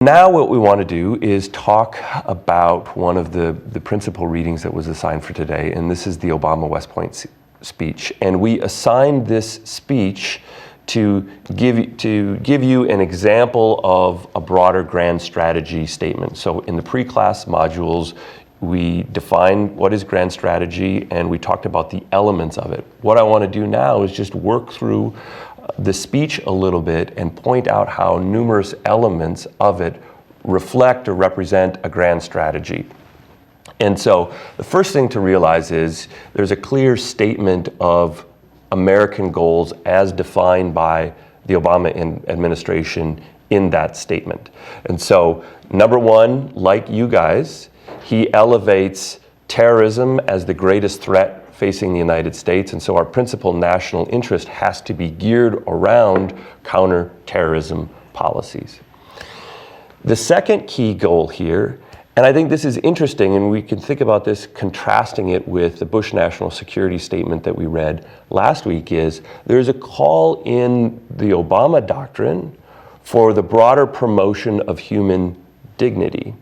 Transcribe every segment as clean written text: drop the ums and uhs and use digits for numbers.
Now what we want to do is talk about one of the principal readings that was assigned for today, and this is the Obama West Point speech. And we assigned this speech to give you an example of a broader grand strategy statement. So in the pre-class modules, we defined what is grand strategy and we talked about the elements of it. What I want to do now is just work through the speech a little bit and point out how numerous elements of it reflect or represent a grand strategy. And so the first thing to realize is there's a clear statement of American goals as defined by the Obama administration in that statement. And so number one, like you guys, he elevates terrorism as the greatest threat facing the United States, and so our principal national interest has to be geared around counterterrorism policies. The second key goal here, and I think this is interesting, and we can think about this contrasting it with the Bush National Security Statement that we read last week, is there's a call in the Obama doctrine for the broader promotion of human dignity.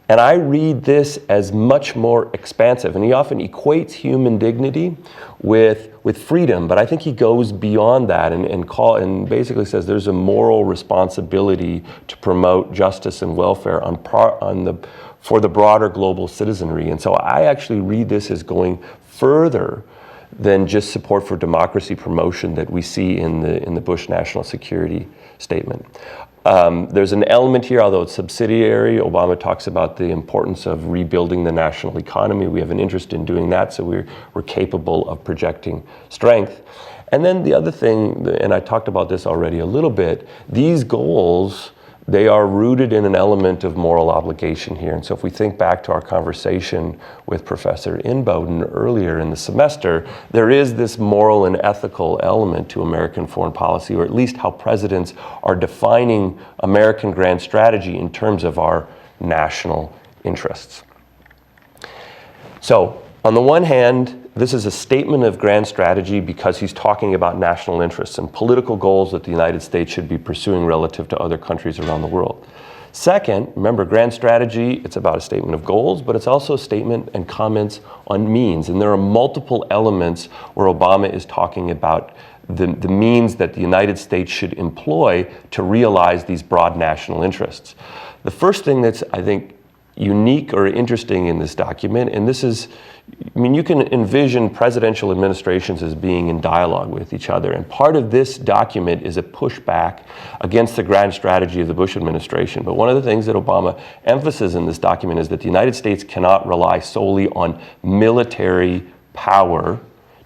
And I read this as much more expansive. And he often equates human dignity with freedom, but I think he goes beyond that and basically says there's a moral responsibility to promote justice and welfare for the broader global citizenry. And so I actually read this as going further than just support for democracy promotion that we see in the Bush National Security Statement. There's an element here, although it's subsidiary. Obama talks about the importance of rebuilding the national economy. We have an interest in doing that, so we're capable of projecting strength. And then the other thing, and I talked about this already a little bit, these goals, they are rooted in an element of moral obligation here. And so if we think back to our conversation with Professor Inboden earlier in the semester, there is this moral and ethical element to American foreign policy, or at least how presidents are defining American grand strategy in terms of our national interests. So on the one hand, this is a statement of grand strategy because he's talking about national interests and political goals that the United States should be pursuing relative to other countries around the world. Second, remember, grand strategy, it's about a statement of goals, but it's also a statement and comments on means. And there are multiple elements where Obama is talking about the means that the United States should employ to realize these broad national interests. The first thing that's, I think, unique or interesting in this document, and this is, I mean, you can envision presidential administrations as being in dialogue with each other, and part of this document is a pushback against the grand strategy of the Bush administration. But one of the things that Obama emphasizes in this document is that the United States cannot rely solely on military power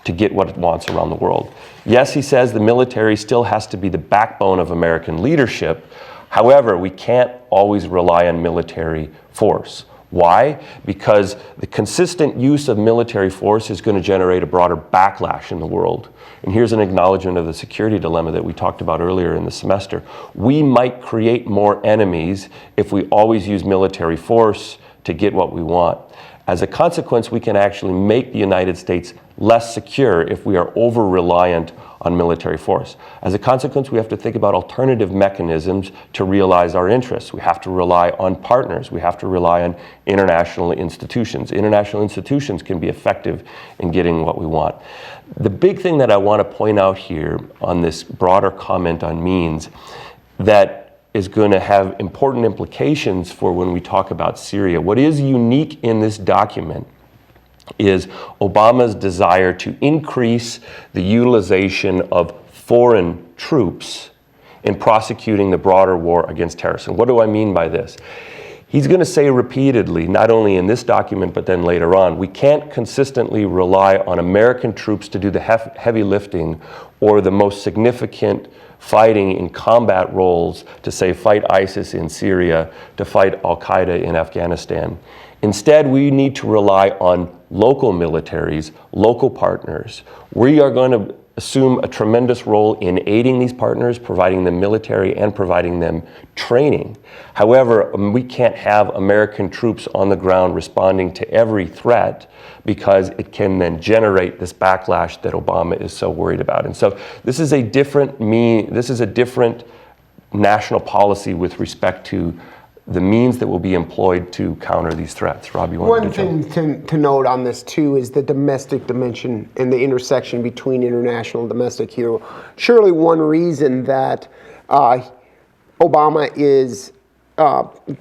to get what it wants around the world. Yes, he says the military still has to be the backbone of American leadership. However, we can't always rely on military force. Why? Because the consistent use of military force is going to generate a broader backlash in the world. And here's an acknowledgement of the security dilemma that we talked about earlier in the semester. We might create more enemies if we always use military force to get what we want. As a consequence, we can actually make the United States less secure if we are over-reliant on military force. As a consequence, we have to think about alternative mechanisms to realize our interests. We have to rely on partners. We have to rely on international institutions. International institutions can be effective in getting what we want. The big thing that I want to point out here on this broader comment on means that is going to have important implications for when we talk about Syria. What is unique in this document is Obama's desire to increase the utilization of foreign troops in prosecuting the broader war against terrorism. What do I mean by this? He's going to say repeatedly, not only in this document, but then later on, we can't consistently rely on American troops to do the heavy lifting or the most significant fighting in combat roles to, say, fight ISIS in Syria, to fight Al-Qaeda in Afghanistan. Instead, we need to rely on local militaries, local partners. We are going to assume a tremendous role in aiding these partners, providing them military and providing them training. However, we can't have American troops on the ground responding to every threat because it can then generate this backlash that Obama is so worried about. And so this is a different national policy with respect to the means that will be employed to counter these threats. Rob, you want One thing to note on this too is the domestic dimension and the intersection between international and domestic here. Surely one reason that Obama is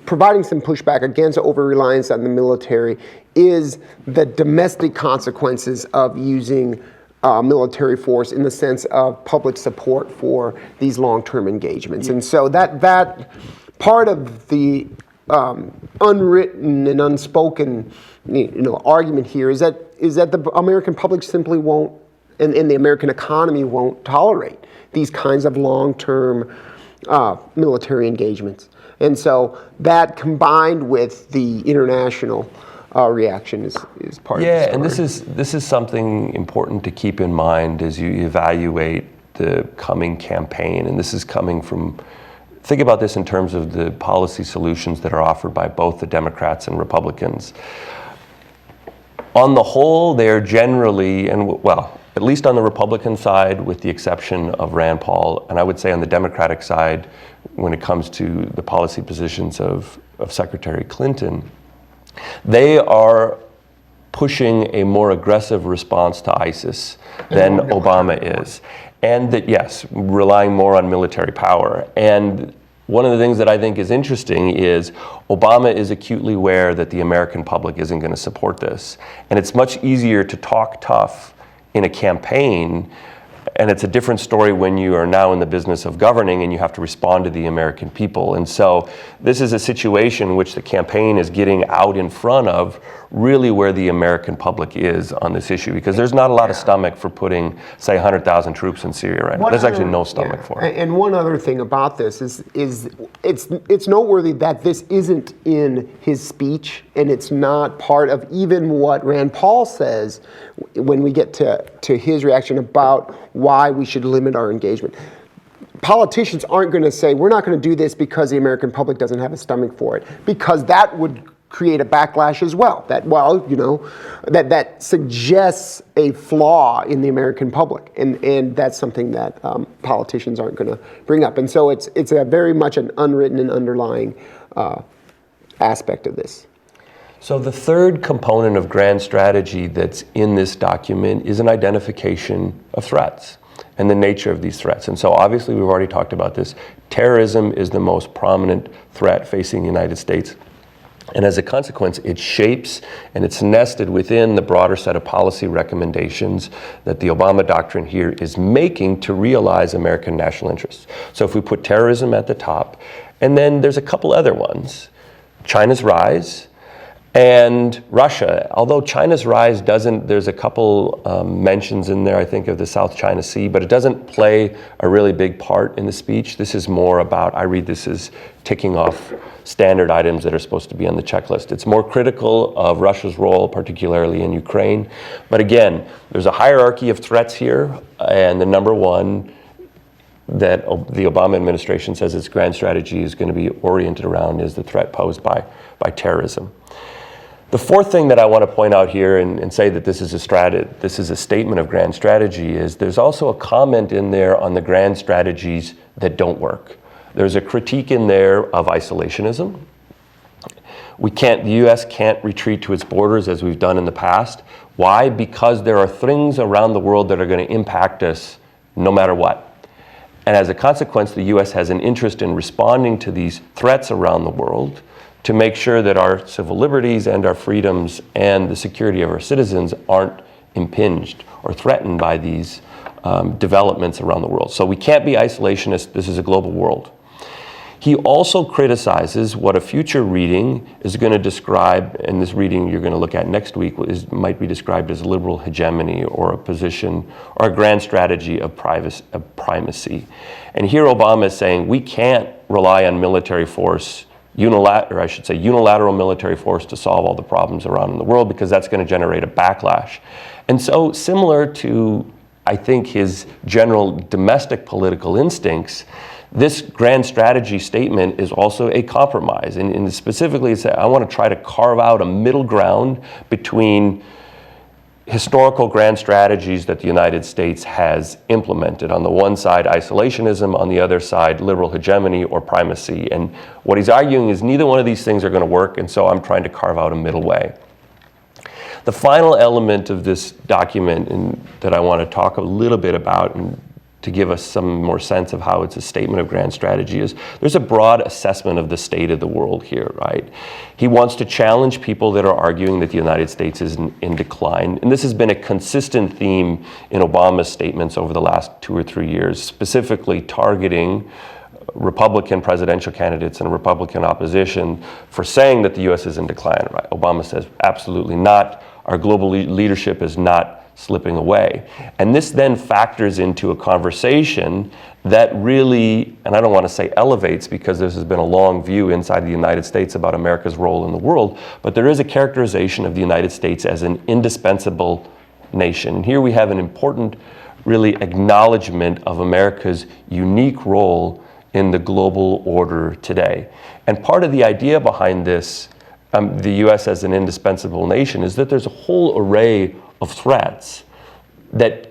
providing some pushback against over-reliance on the military is the domestic consequences of using military force in the sense of public support for these long-term engagements. And so that part of the unwritten and unspoken argument here is that the American public simply won't, and the American economy won't tolerate these kinds of long-term military engagements. And so that combined with the international reaction is part of the story. Yeah, and this is something important to keep in mind as you evaluate the coming campaign. And this is coming from, think about this in terms of the policy solutions that are offered by both the Democrats and Republicans. On the whole, they're generally, and well, at least on the Republican side, with the exception of Rand Paul, and I would say on the Democratic side, when it comes to the policy positions of Secretary Clinton, they are pushing a more aggressive response to ISIS than Obama is. And that, yes, relying more on military power. And one of the things that I think is interesting is Obama is acutely aware that the American public isn't going to support this. And it's much easier to talk tough in a campaign, and it's a different story when you are now in the business of governing and you have to respond to the American people. And so this is a situation in which the campaign is getting out in front of really where the American public is on this issue, because there's not a lot of stomach for putting, say, 100,000 troops in Syria right now. There's actually no stomach for it. And one other thing about this is it's noteworthy that this isn't in his speech, and it's not part of even what Rand Paul says when we get to his reaction about why we should limit our engagement. Politicians aren't going to say, we're not going to do this because the American public doesn't have a stomach for it, because that would create a backlash as well. That suggests a flaw in the American public, and that's something that politicians aren't going to bring up. And so it's a very much an unwritten and underlying aspect of this. So the third component of grand strategy that's in this document is an identification of threats and the nature of these threats. And so obviously we've already talked about this. Terrorism is the most prominent threat facing the United States. And as a consequence, it shapes and it's nested within the broader set of policy recommendations that the Obama doctrine here is making to realize American national interests. So if we put terrorism at the top, and then there's a couple other ones, China's rise, and Russia. Although China's rise doesn't, there's a couple mentions in there, I think, of the South China Sea, but it doesn't play a really big part in the speech. This is more about, I read this as ticking off standard items that are supposed to be on the checklist. It's more critical of Russia's role, particularly in Ukraine. But again, there's a hierarchy of threats here, and the number one that the Obama administration says its grand strategy is going to be oriented around is the threat posed by terrorism. The fourth thing that I want to point out here and say that this is a statement of grand strategy is there's also a comment in there on the grand strategies that don't work. There's a critique in there of isolationism. The U.S. can't retreat to its borders as we've done in the past. Why? Because there are things around the world that are going to impact us no matter what. And as a consequence, the U.S. has an interest in responding to these threats around the world to make sure that our civil liberties and our freedoms and the security of our citizens aren't impinged or threatened by these developments around the world. So we can't be isolationist. This is a global world. He also criticizes what a future reading is going to describe, and this reading you're going to look at next week might be described as liberal hegemony or a position or a grand strategy of primacy. And here Obama is saying we can't rely on military force, unilateral military force to solve all the problems around in the world, because that's going to generate a backlash. And so similar to, I think, his general domestic political instincts, this grand strategy statement is also a compromise. And specifically, I want to try to carve out a middle ground between historical grand strategies that the United States has implemented. On the one side, isolationism, on the other side, liberal hegemony or primacy. And what he's arguing is neither one of these things are going to work, and so I'm trying to carve out a middle way. The final element of this document that I want to talk a little bit about, and to give us some more sense of how it's a statement of grand strategy, is there's a broad assessment of the state of the world here, right? He wants to challenge people that are arguing that the United States is in decline. And this has been a consistent theme in Obama's statements over the last 2 or 3 years, specifically targeting Republican presidential candidates and Republican opposition for saying that the U.S. is in decline, right? Obama says, absolutely not. Our global leadership is not slipping away. And this then factors into a conversation that really, and I don't want to say elevates because this has been a long view inside the United States about America's role in the world, but there is a characterization of the United States as an indispensable nation. And here we have an important, really, acknowledgement of America's unique role in the global order today. And part of the idea behind this, the U.S. as an indispensable nation, is that there's a whole array of threats that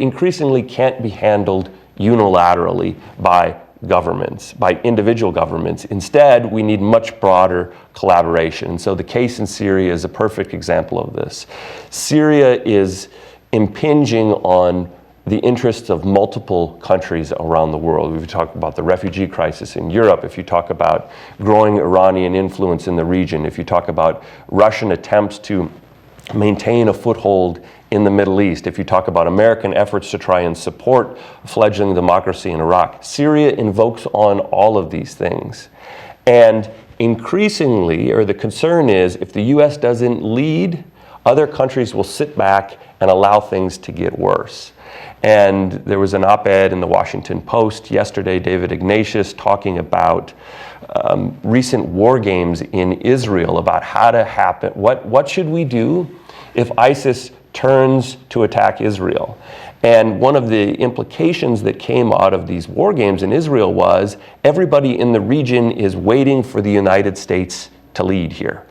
increasingly can't be handled unilaterally by governments, by individual governments. Instead, we need much broader collaboration. So the case in Syria is a perfect example of this. Syria is impinging on the interests of multiple countries around the world. If you talk about the refugee crisis in Europe, if you talk about growing Iranian influence in the region, if you talk about Russian attempts to maintain a foothold in the Middle East, if you talk about American efforts to try and support fledgling democracy in Iraq, Syria invokes on all of these things. And increasingly, or the concern is, if the U.S. doesn't lead, other countries will sit back and allow things to get worse. And there was an op-ed in the Washington Post yesterday, David Ignatius, talking about recent war games in Israel, about how to happen, what should we do if ISIS turns to attack Israel? And one of the implications that came out of these war games in Israel was everybody in the region is waiting for the United States to lead here.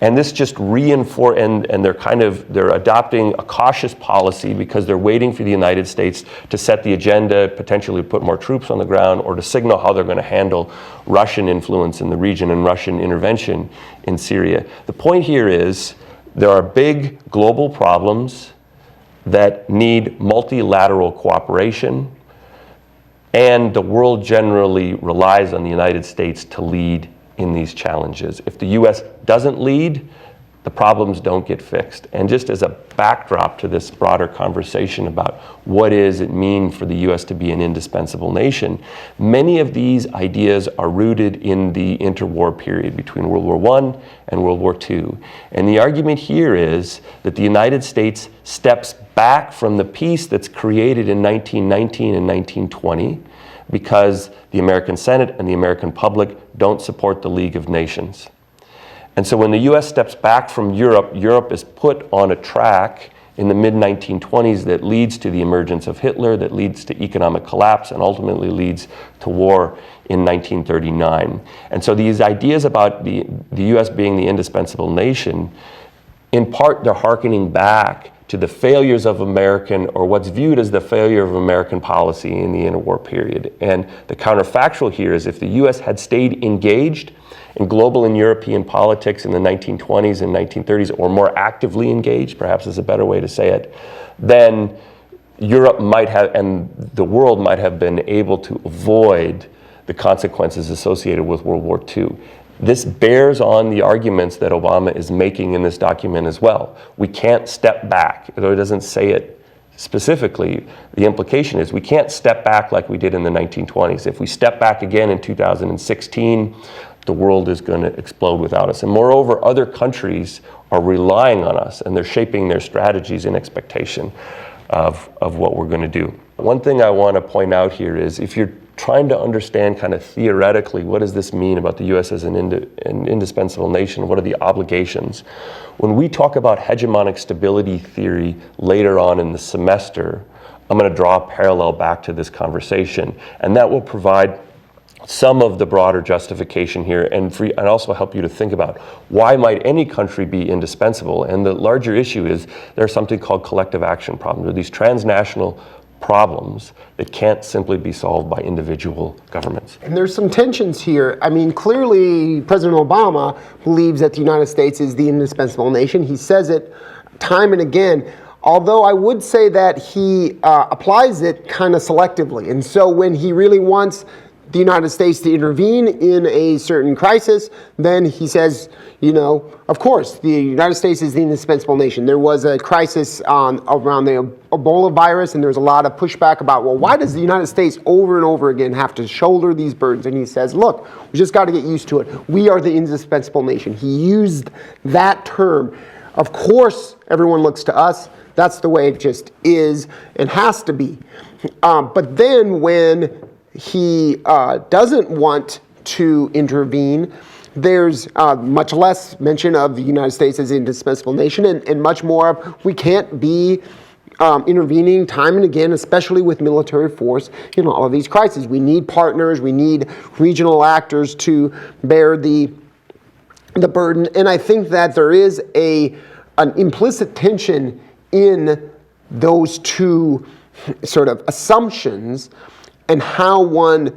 And this just reinforced, and they're adopting a cautious policy because they're waiting for the United States to set the agenda, potentially put more troops on the ground, or to signal how they're going to handle Russian influence in the region and Russian intervention in Syria. The point here is there are big global problems that need multilateral cooperation, and the world generally relies on the United States to lead in these challenges. If the U.S. doesn't lead, the problems don't get fixed. And just as a backdrop to this broader conversation about what does it mean for the U.S. to be an indispensable nation, many of these ideas are rooted in the interwar period between World War I and World War II. And the argument here is that the United States steps back from the peace that's created in 1919 and 1920 because the American Senate and the American public don't support the League of Nations. And so when the US steps back from Europe, Europe is put on a track in the mid-1920s that leads to the emergence of Hitler, that leads to economic collapse, and ultimately leads to war in 1939. And so these ideas about the US being the indispensable nation, in part they're hearkening back to the failures of American, or what's viewed as the failure of American policy in the interwar period. And the counterfactual here is if the US had stayed engaged in global and European politics in the 1920s and 1930s, or more actively engaged, perhaps is a better way to say it, then Europe might have, and the world might have been able to avoid the consequences associated with World War II. This bears on the arguments that Obama is making in this document as well. We can't step back, though he doesn't say it specifically. The implication is we can't step back like we did in the 1920s. If we step back again in 2016, the world is going to explode without us. And moreover, other countries are relying on us, and they're shaping their strategies in expectation of what we're going to do. One thing I want to point out here is if you're trying to understand kind of theoretically what does this mean about the U.S. as an indispensable nation, what are the obligations? When we talk about hegemonic stability theory later on in the semester, I'm going to draw a parallel back to this conversation, and that will provide some of the broader justification here, and also help you to think about why might any country be indispensable. And the larger issue is there's something called collective action problems, or these transnational problems that can't simply be solved by individual governments. And there's some tensions here. I mean, clearly, President Obama believes that the United States is the indispensable nation. He says it time and again, although I would say that he applies it kind of selectively. And so when he really wants the United States to intervene in a certain crisis, then he says, you know, of course, the United States is the indispensable nation. There was a crisis around the Ebola virus, and there was a lot of pushback about, well, why does the United States over and over again have to shoulder these burdens? And he says, look, we just got to get used to it. We are the indispensable nation. He used that term. Of course, everyone looks to us. That's the way it just is and has to be. But then when he doesn't want to intervene, there's much less mention of the United States as an indispensable nation, and much more of we can't be intervening time and again, especially with military force in all of these crises. We need partners, we need regional actors to bear the burden. And I think that there is an implicit tension in those two sort of assumptions, and how one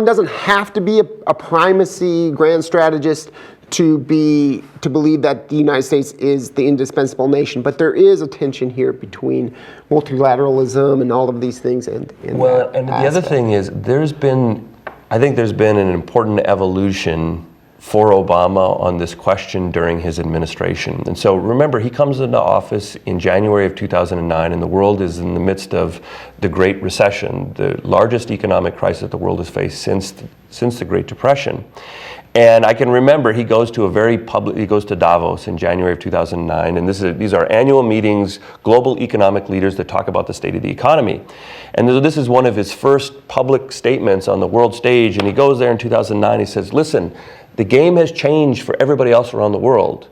doesn't have to be a primacy grand strategist to believe that the United States is the indispensable nation. But there is a tension here between multilateralism and all of these things. And the other thing is, I think there's been an important evolution for Obama on this question during his administration. And so remember, he comes into office in January of 2009, and the world is in the midst of the Great Recession, the largest economic crisis the world has faced since the Great Depression. And I can remember he goes to he goes to Davos in January of 2009, and these are annual meetings, global economic leaders that talk about the state of the economy. And this is one of his first public statements on the world stage, and he goes there in 2009, he says, listen, the game has changed for everybody else around the world.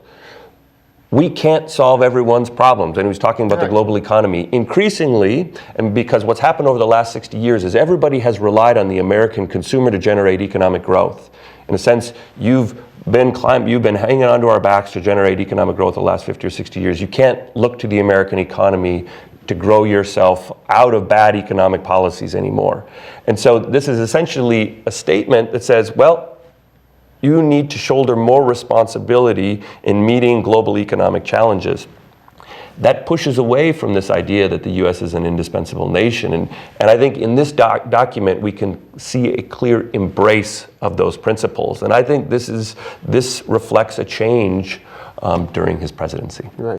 We can't solve everyone's problems. And he was talking about the global economy. Increasingly, and because what's happened over the last 60 years is everybody has relied on the American consumer to generate economic growth. In a sense, you've been hanging onto our backs to generate economic growth the last 50 or 60 years. You can't look to the American economy to grow yourself out of bad economic policies anymore. And so this is essentially a statement that says, well, you need to shoulder more responsibility in meeting global economic challenges. That pushes away from this idea that the U.S. is an indispensable nation. And I think in this document, we can see a clear embrace of those principles. And I think this reflects a change during his presidency. Right.